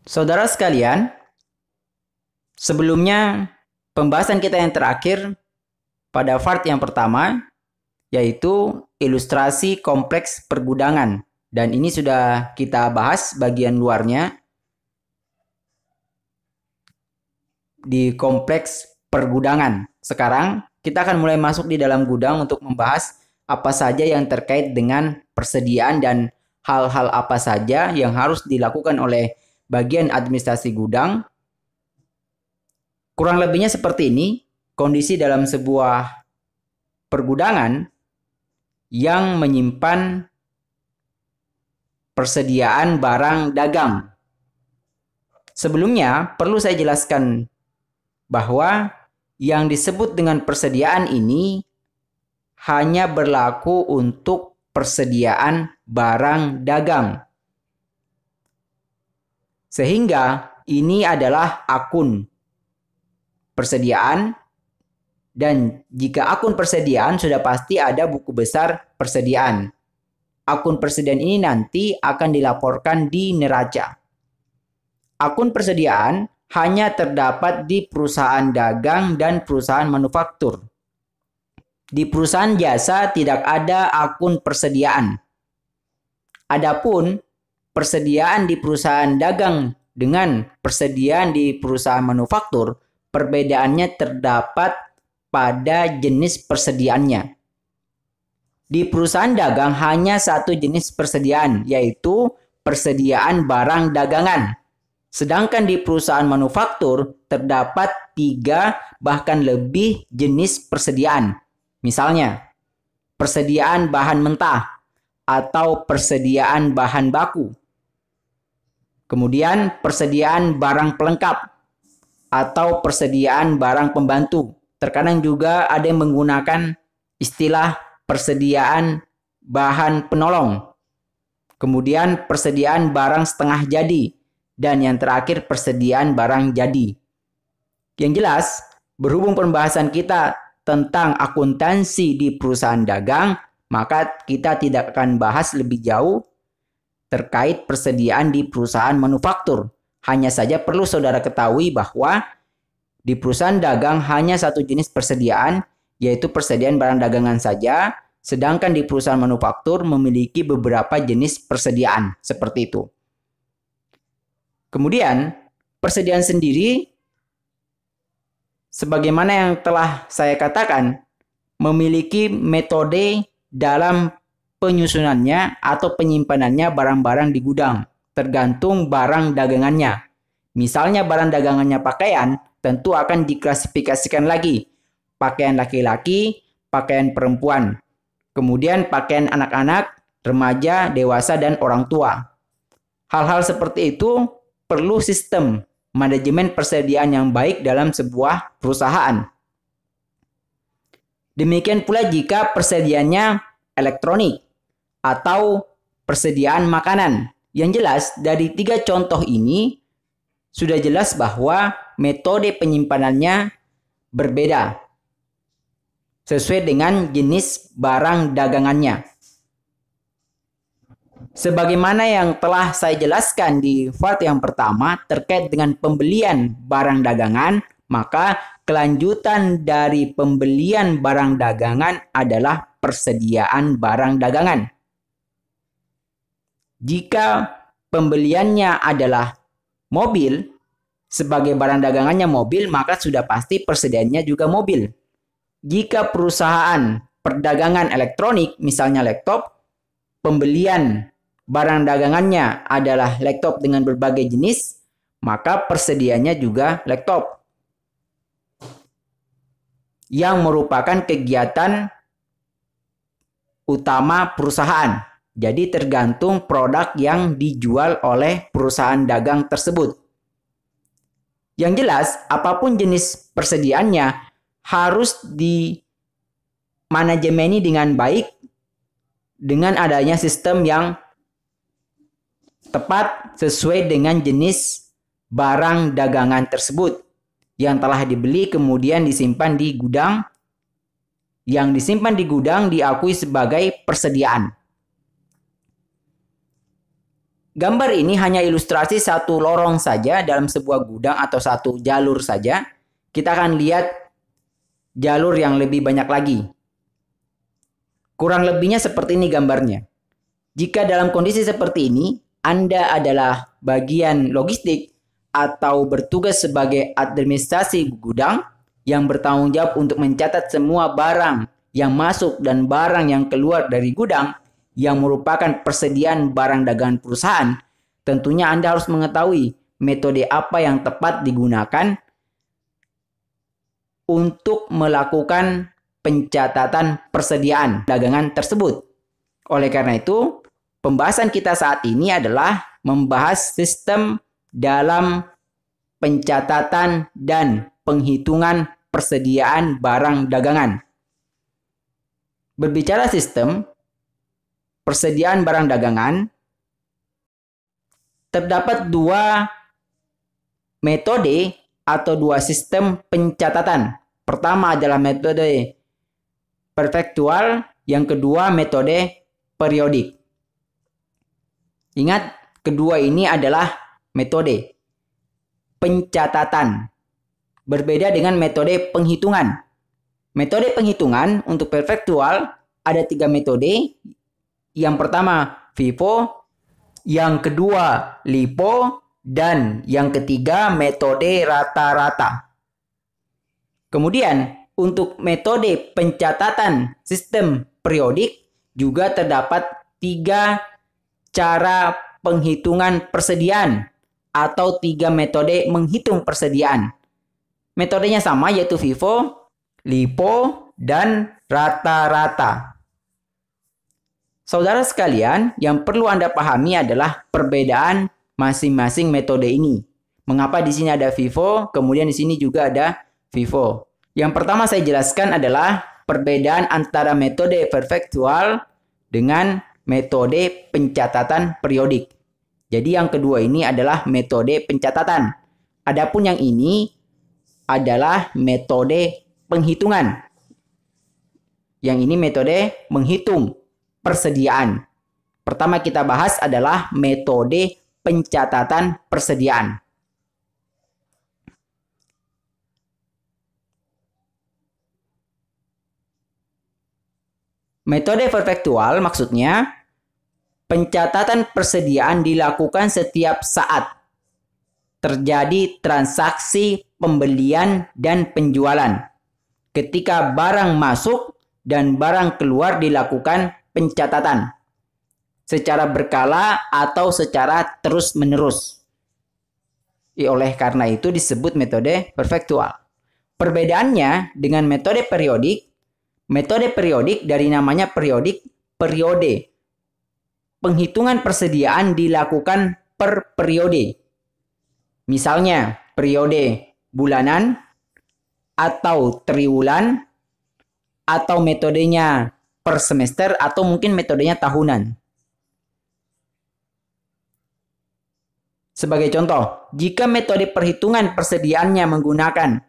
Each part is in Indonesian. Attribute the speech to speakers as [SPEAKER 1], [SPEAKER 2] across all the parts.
[SPEAKER 1] Saudara sekalian, sebelumnya pembahasan kita yang terakhir pada part yang pertama yaitu ilustrasi kompleks pergudangan, dan ini sudah kita bahas bagian luarnya di kompleks pergudangan. Sekarang kita akan mulai masuk di dalam gudang untuk membahas apa saja yang terkait dengan persediaan dan hal-hal apa saja yang harus dilakukan oleh bagian administrasi gudang. Kurang lebihnya seperti ini kondisi dalam sebuah pergudangan yang menyimpan persediaan barang dagang. Sebelumnya perlu saya jelaskan bahwa yang disebut dengan persediaan ini hanya berlaku untuk persediaan barang dagang. Sehingga ini adalah akun persediaan, dan jika akun persediaan sudah pasti ada buku besar persediaan. Akun persediaan ini nanti akan dilaporkan di neraca. Akun persediaan hanya terdapat di perusahaan dagang dan perusahaan manufaktur. Di perusahaan jasa tidak ada akun persediaan. Adapun persediaan di perusahaan dagang dengan persediaan di perusahaan manufaktur, perbedaannya terdapat pada jenis persediaannya. Di perusahaan dagang hanya satu jenis persediaan, yaitu persediaan barang dagangan. Sedangkan di perusahaan manufaktur terdapat 3 bahkan lebih jenis persediaan. Misalnya, persediaan bahan mentah atau persediaan bahan baku. Kemudian persediaan barang pelengkap atau persediaan barang pembantu. Terkadang juga ada yang menggunakan istilah persediaan bahan penolong. Kemudian persediaan barang setengah jadi. Dan yang terakhir persediaan barang jadi. Yang jelas, berhubung pembahasan kita tentang akuntansi di perusahaan dagang, maka kita tidak akan bahas lebih jauh terkait persediaan di perusahaan manufaktur. Hanya saja perlu saudara ketahui bahwa di perusahaan dagang hanya satu jenis persediaan, yaitu persediaan barang dagangan saja, sedangkan di perusahaan manufaktur memiliki beberapa jenis persediaan, seperti itu. Kemudian, persediaan sendiri, sebagaimana yang telah saya katakan, memiliki metode dalam penyusunannya atau penyimpanannya barang-barang di gudang, tergantung barang dagangannya. Misalnya barang dagangannya pakaian, tentu akan diklasifikasikan lagi. Pakaian laki-laki, pakaian perempuan. Kemudian pakaian anak-anak, remaja, dewasa, dan orang tua. Hal-hal seperti itu perlu sistem manajemen persediaan yang baik dalam sebuah perusahaan. Demikian pula jika persediaannya elektronik atau persediaan makanan. Yang jelas dari 3 contoh ini sudah jelas bahwa metode penyimpanannya berbeda sesuai dengan jenis barang dagangannya. Sebagaimana yang telah saya jelaskan di part yang pertama terkait dengan pembelian barang dagangan, maka kelanjutan dari pembelian barang dagangan adalah persediaan barang dagangan. Jika pembeliannya adalah mobil, sebagai barang dagangannya mobil, maka sudah pasti persediaannya juga mobil. Jika perusahaan perdagangan elektronik, misalnya laptop, pembelian barang dagangannya adalah laptop dengan berbagai jenis, maka persediaannya juga laptop. Yang merupakan kegiatan utama perusahaan. Jadi tergantung produk yang dijual oleh perusahaan dagang tersebut. Yang jelas, apapun jenis persediaannya harus dimanajemeni dengan baik dengan adanya sistem yang tepat sesuai dengan jenis barang dagangan tersebut yang telah dibeli kemudian disimpan di gudang. Yang disimpan di gudang diakui sebagai persediaan. Gambar ini hanya ilustrasi satu lorong saja dalam sebuah gudang atau satu jalur saja. Kita akan lihat jalur yang lebih banyak lagi. Kurang lebihnya seperti ini gambarnya. Jika dalam kondisi seperti ini, Anda adalah bagian logistik atau bertugas sebagai administrasi gudang yang bertanggung jawab untuk mencatat semua barang yang masuk dan barang yang keluar dari gudang yang merupakan persediaan barang dagangan perusahaan, tentunya Anda harus mengetahui metode apa yang tepat digunakan untuk melakukan pencatatan persediaan dagangan tersebut. Oleh karena itu, pembahasan kita saat ini adalah membahas sistem dalam pencatatan dan penghitungan persediaan barang dagangan. Berbicara sistem persediaan barang dagangan, terdapat dua metode atau dua sistem pencatatan. Pertama adalah metode perfektual, yang kedua metode periodik. Ingat, kedua ini adalah metode pencatatan. Berbeda dengan metode penghitungan. Metode penghitungan untuk perfektual ada 3 metode. Yang pertama FIFO, yang kedua LIFO, dan yang ketiga metode rata-rata. Kemudian untuk metode pencatatan sistem periodik juga terdapat 3 cara penghitungan persediaan atau 3 metode menghitung persediaan. Metodenya sama, yaitu FIFO, LIFO, dan rata-rata. Saudara sekalian, yang perlu Anda pahami adalah perbedaan masing-masing metode ini. Mengapa di sini ada FIFO, kemudian di sini juga ada FIFO. Yang pertama saya jelaskan adalah perbedaan antara metode perfektual dengan metode pencatatan periodik. Jadi yang kedua ini adalah metode pencatatan. Adapun yang ini adalah metode penghitungan. Yang ini metode menghitung persediaan. Pertama kita bahas adalah metode pencatatan persediaan. Metode perfektual maksudnya pencatatan persediaan dilakukan setiap saat terjadi transaksi pembelian dan penjualan. Ketika barang masuk dan barang keluar dilakukan pencatatan secara berkala atau secara terus-menerus. Oleh karena itu disebut metode perfektual. Perbedaannya dengan metode periodik dari namanya periodik, periode. Penghitungan persediaan dilakukan per periode. Misalnya periode bulanan atau triwulan atau metodenya per semester atau mungkin metodenya tahunan. Sebagai contoh, jika metode perhitungan persediaannya menggunakan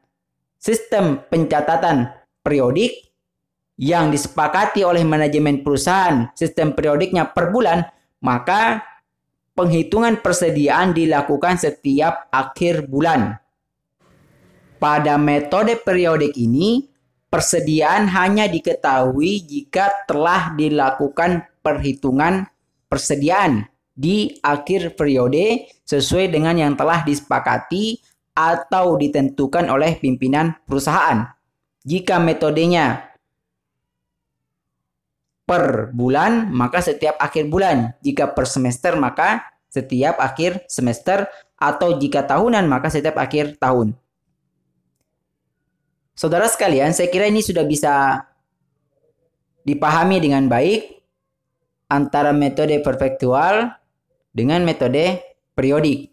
[SPEAKER 1] sistem pencatatan periodik yang disepakati oleh manajemen perusahaan, sistem periodiknya per bulan, maka penghitungan persediaan dilakukan setiap akhir bulan. Pada metode periodik ini, persediaan hanya diketahui jika telah dilakukan perhitungan persediaan di akhir periode sesuai dengan yang telah disepakati atau ditentukan oleh pimpinan perusahaan. Jika metodenya per bulan, maka setiap akhir bulan. Jika per semester, maka setiap akhir semester. Atau jika tahunan, maka setiap akhir tahun. Saudara sekalian, saya kira ini sudah bisa dipahami dengan baik antara metode perfektual dengan metode periodik.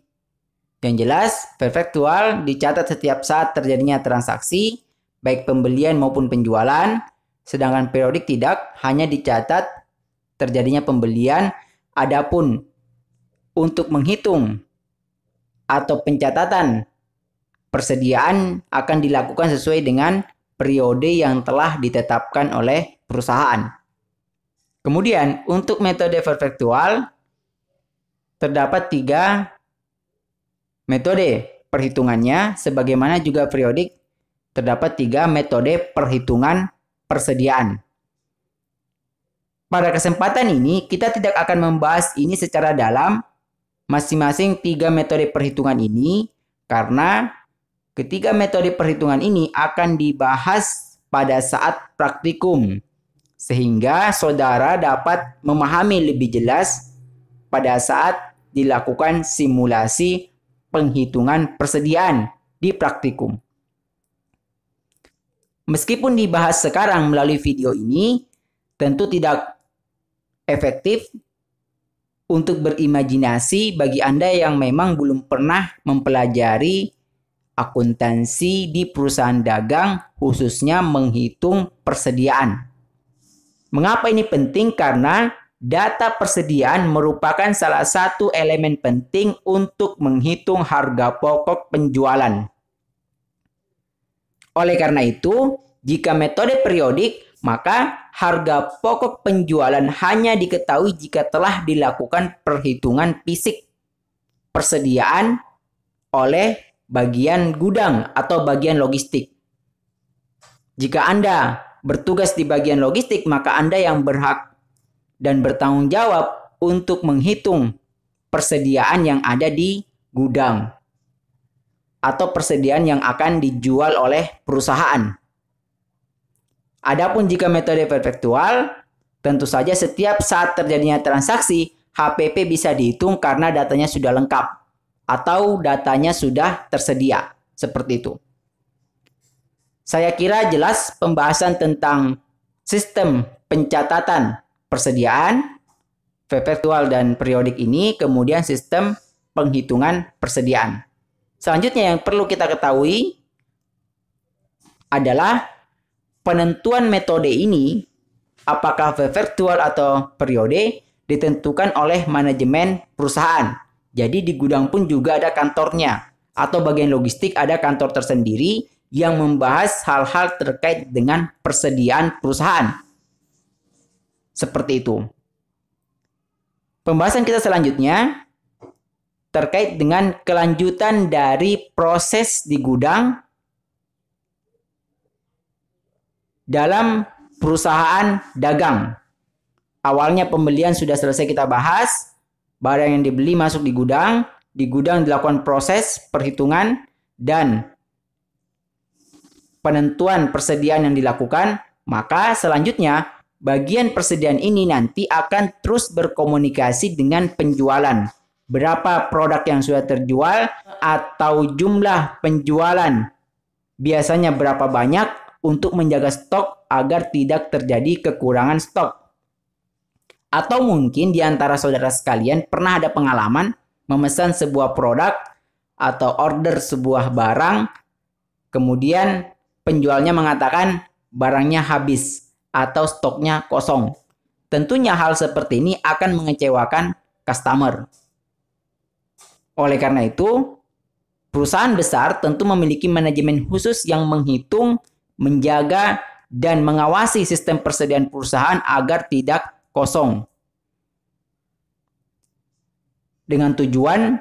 [SPEAKER 1] Yang jelas, perfektual dicatat setiap saat terjadinya transaksi, baik pembelian maupun penjualan, sedangkan periodik tidak, hanya dicatat terjadinya pembelian. Adapun untuk menghitung atau pencatatan persediaan akan dilakukan sesuai dengan periode yang telah ditetapkan oleh perusahaan. Kemudian untuk metode perfektual terdapat 3 metode perhitungannya, sebagaimana juga periodik terdapat 3 metode perhitungan persediaan. Pada kesempatan ini, kita tidak akan membahas ini secara dalam, masing-masing 3 metode perhitungan ini, karena ketiga metode perhitungan ini akan dibahas pada saat praktikum, sehingga saudara dapat memahami lebih jelas pada saat dilakukan simulasi penghitungan persediaan di praktikum. Meskipun dibahas sekarang melalui video ini, tentu tidak efektif untuk berimajinasi bagi Anda yang memang belum pernah mempelajari akuntansi di perusahaan dagang, khususnya menghitung persediaan. Mengapa ini penting? Karena data persediaan merupakan salah satu elemen penting untuk menghitung harga pokok penjualan. Oleh karena itu, jika metode periodik, maka harga pokok penjualan hanya diketahui jika telah dilakukan perhitungan fisik persediaan oleh bagian gudang atau bagian logistik. Jika Anda bertugas di bagian logistik, maka Anda yang berhak dan bertanggung jawab untuk menghitung persediaan yang ada di gudang atau persediaan yang akan dijual oleh perusahaan. Adapun jika metode perpetual, tentu saja setiap saat terjadinya transaksi, HPP bisa dihitung karena datanya sudah lengkap atau datanya sudah tersedia. Seperti itu. Saya kira jelas pembahasan tentang sistem pencatatan persediaan, perpetual dan periodik ini, kemudian sistem penghitungan persediaan. Selanjutnya yang perlu kita ketahui adalah penentuan metode ini, apakah virtual atau periode, ditentukan oleh manajemen perusahaan. Jadi di gudang pun juga ada kantornya, atau bagian logistik ada kantor tersendiri yang membahas hal-hal terkait dengan persediaan perusahaan. Seperti itu. Pembahasan kita selanjutnya terkait dengan kelanjutan dari proses di gudang dalam perusahaan dagang. Awalnya pembelian sudah selesai kita bahas, barang yang dibeli masuk di gudang dilakukan proses perhitungan dan penentuan persediaan yang dilakukan, maka selanjutnya bagian persediaan ini nanti akan terus berkomunikasi dengan penjualan. Berapa produk yang sudah terjual atau jumlah penjualan, biasanya berapa banyak, untuk menjaga stok agar tidak terjadi kekurangan stok. Atau mungkin di antara saudara sekalian pernah ada pengalaman memesan sebuah produk atau order sebuah barang, kemudian penjualnya mengatakan barangnya habis atau stoknya kosong. Tentunya hal seperti ini akan mengecewakan customer. Oleh karena itu, perusahaan besar tentu memiliki manajemen khusus yang menghitung, menjaga, dan mengawasi sistem persediaan perusahaan agar tidak kosong. Dengan tujuan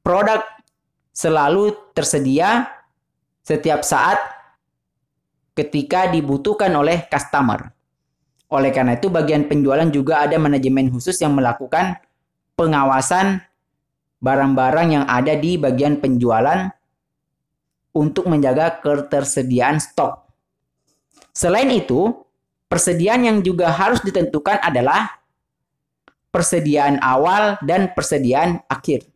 [SPEAKER 1] produk selalu tersedia setiap saat ketika dibutuhkan oleh customer. Oleh karena itu, bagian penjualan juga ada manajemen khusus yang melakukan pengawasan barang-barang yang ada di bagian penjualan untuk menjaga ketersediaan stok. Selain itu, persediaan yang juga harus ditentukan adalah persediaan awal dan persediaan akhir.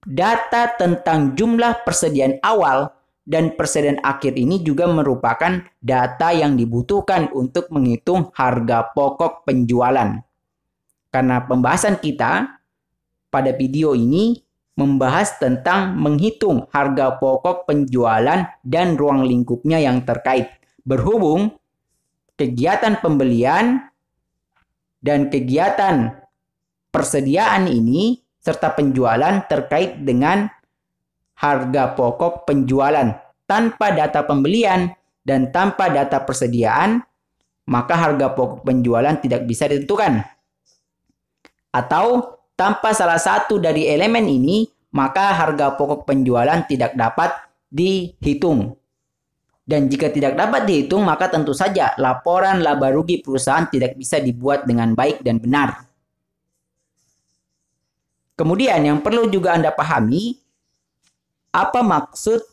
[SPEAKER 1] Data tentang jumlah persediaan awal dan persediaan akhir ini juga merupakan data yang dibutuhkan untuk menghitung harga pokok penjualan. Karena pembahasan kita pada video ini membahas tentang menghitung harga pokok penjualan dan ruang lingkupnya yang terkait. Berhubung kegiatan pembelian dan kegiatan persediaan ini serta penjualan terkait dengan harga pokok penjualan. Tanpa data pembelian dan tanpa data persediaan, maka harga pokok penjualan tidak bisa ditentukan. Atau tanpa salah satu dari elemen ini, maka harga pokok penjualan tidak dapat dihitung. Dan jika tidak dapat dihitung, maka tentu saja laporan laba rugi perusahaan tidak bisa dibuat dengan baik dan benar. Kemudian yang perlu juga Anda pahami, apa maksud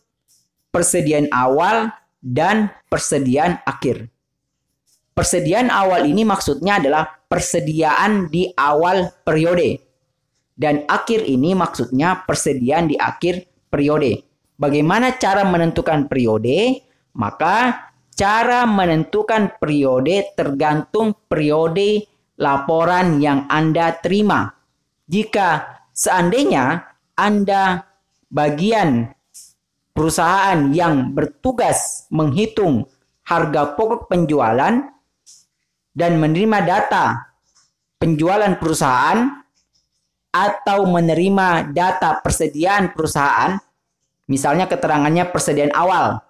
[SPEAKER 1] persediaan awal dan persediaan akhir. Persediaan awal ini maksudnya adalah persediaan di awal periode. Dan akhir ini maksudnya persediaan di akhir periode. Bagaimana cara menentukan periode? Maka cara menentukan periode tergantung periode laporan yang Anda terima. Jika seandainya Anda bagian perusahaan yang bertugas menghitung harga pokok penjualan dan menerima data penjualan perusahaan atau menerima data persediaan perusahaan, misalnya keterangannya persediaan awal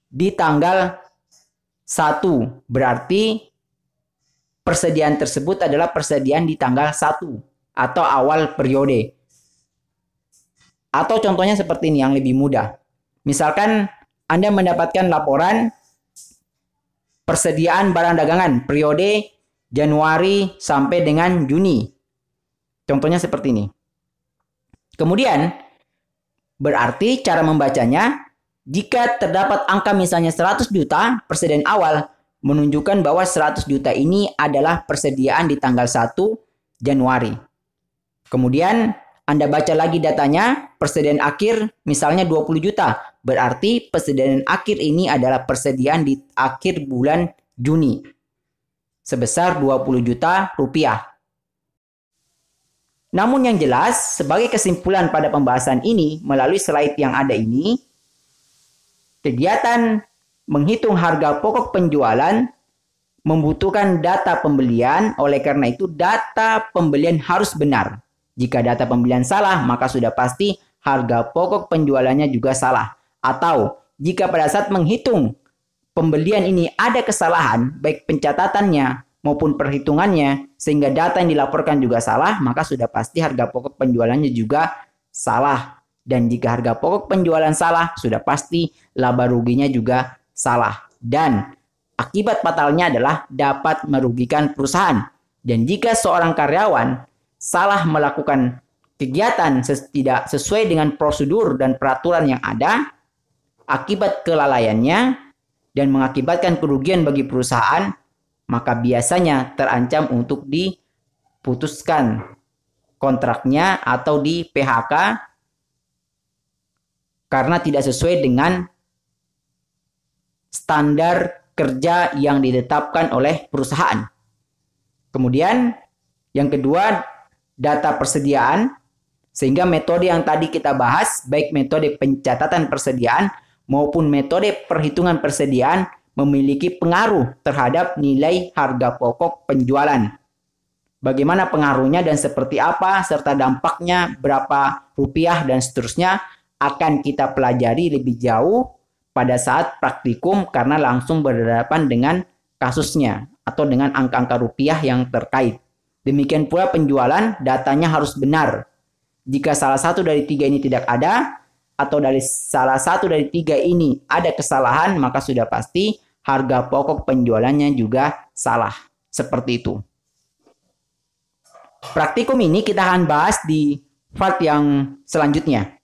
[SPEAKER 1] di tanggal 1, berarti persediaan tersebut adalah persediaan di tanggal 1 atau awal periode. Atau contohnya seperti ini yang lebih mudah. Misalkan Anda mendapatkan laporan persediaan barang dagangan periode Januari sampai dengan Juni. Contohnya seperti ini. Kemudian, berarti cara membacanya, jika terdapat angka misalnya 100 juta persediaan awal, menunjukkan bahwa 100 juta ini adalah persediaan di tanggal 1 Januari. Kemudian, Anda baca lagi datanya, persediaan akhir misalnya 20 juta. Berarti persediaan akhir ini adalah persediaan di akhir bulan Juni. Sebesar 20 juta rupiah. Namun yang jelas, sebagai kesimpulan pada pembahasan ini, melalui slide yang ada ini, kegiatan menghitung harga pokok penjualan membutuhkan data pembelian, oleh karena itu data pembelian harus benar. Jika data pembelian salah, maka sudah pasti harga pokok penjualannya juga salah. Atau jika pada saat menghitung pembelian ini ada kesalahan, baik pencatatannya maupun perhitungannya, sehingga data yang dilaporkan juga salah, maka sudah pasti harga pokok penjualannya juga salah. Dan jika harga pokok penjualan salah, sudah pasti laba ruginya juga salah. Dan akibat fatalnya adalah dapat merugikan perusahaan. Dan jika seorang karyawan salah melakukan kegiatan tidak sesuai dengan prosedur dan peraturan yang ada, akibat kelalaiannya dan mengakibatkan kerugian bagi perusahaan, maka biasanya terancam untuk diputuskan kontraknya atau di PHK karena tidak sesuai dengan standar kerja yang ditetapkan oleh perusahaan. Kemudian yang kedua, data persediaan, sehingga metode yang tadi kita bahas, baik metode pencatatan persediaan maupun metode perhitungan persediaan, memiliki pengaruh terhadap nilai harga pokok penjualan. Bagaimana pengaruhnya dan seperti apa, serta dampaknya berapa rupiah dan seterusnya, akan kita pelajari lebih jauh pada saat praktikum karena langsung berhadapan dengan kasusnya atau dengan angka-angka rupiah yang terkait. Demikian pula penjualan, datanya harus benar. Jika salah satu dari 3 ini tidak ada, atau dari salah satu dari 3 ini ada kesalahan, maka sudah pasti harga pokok penjualannya juga salah. Seperti itu. Praktikum ini kita akan bahas di part yang selanjutnya.